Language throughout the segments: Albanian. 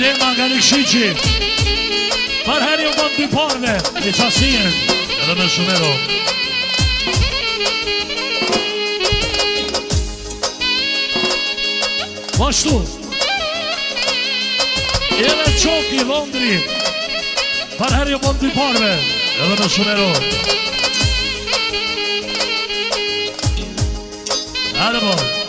Dema nga një shiqi Për heri u bënd dy parve Një qasien edhe me shumero Mashtu Edhe qoki Londri Për heri u bënd dy parve edhe me shumero Hadi bol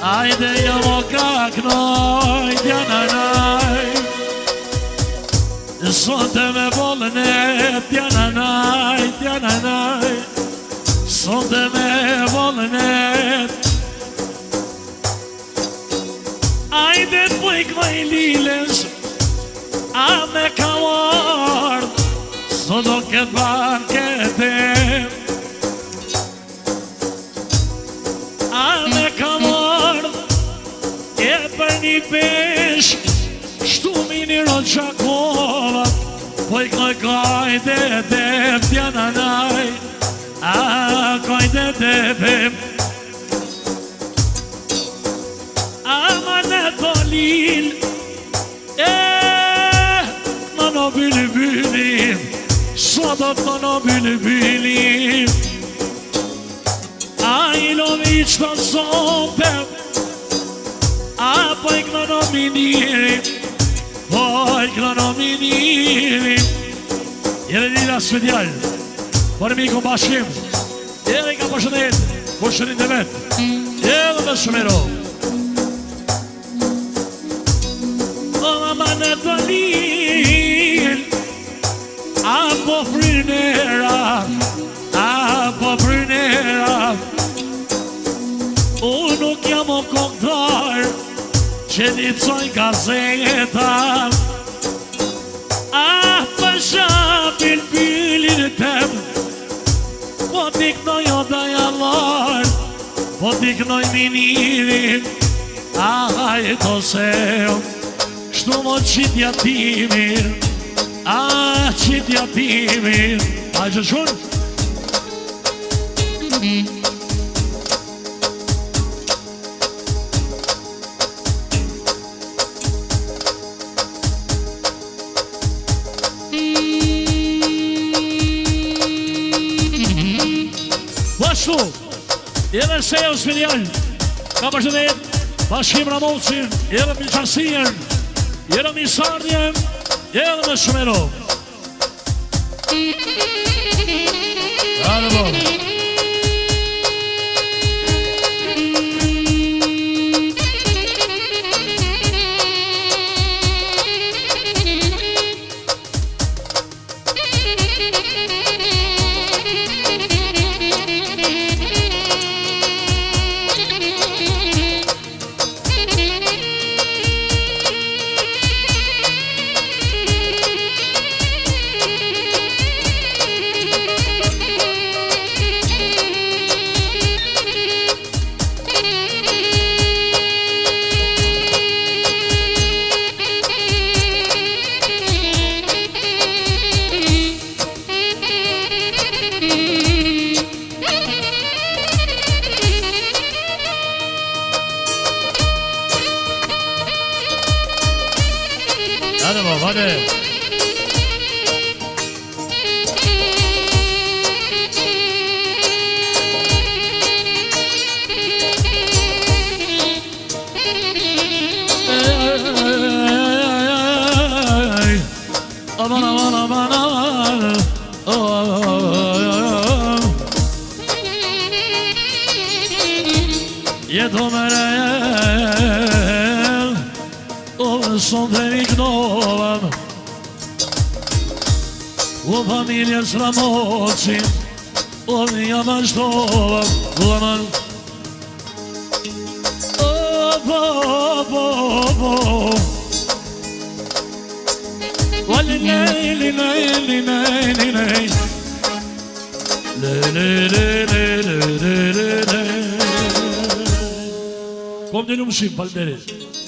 Ajde jamo kak noj, djananaj Sonte me volnet, djananaj, djananaj Sonte me volnet Ajde t'poj knoj liles, a me ka ard Sot do ket banketem A me ka ard E për një pesh Shtu miniro qakova Po I knoj kajde dep Djananaj A kajde depem A ma ne to lil Në në bülbülim Sot në në bülbülim A I lovi qëtë zontem A po I kënë minirim Po I kënë minirim Jere Lila Svedjall Por mi ku bashkim Jere I ka përshëndet Përshëndet dhe vet Jere dhe shumero O mama në të lil A po frynera A po frynera Unë nuk jam o koktar Që një coj gazeta A për shapil bylin tem Po t'i knoj o dajallar Po t'i knoj minirin A hajto se Shtu mo qitja timir A qitja timir A që shun Bashku Edhe Sejo Svedjall Ka përshëndet Bashkim Ramocin Edhe Milqasien Edhe Misardjen Edhe me shumero Hadi bol O son dhe mi knova O familje sramocin O mi jam ashtova Laman O po O li lej Kom dhe në mëshim, falderit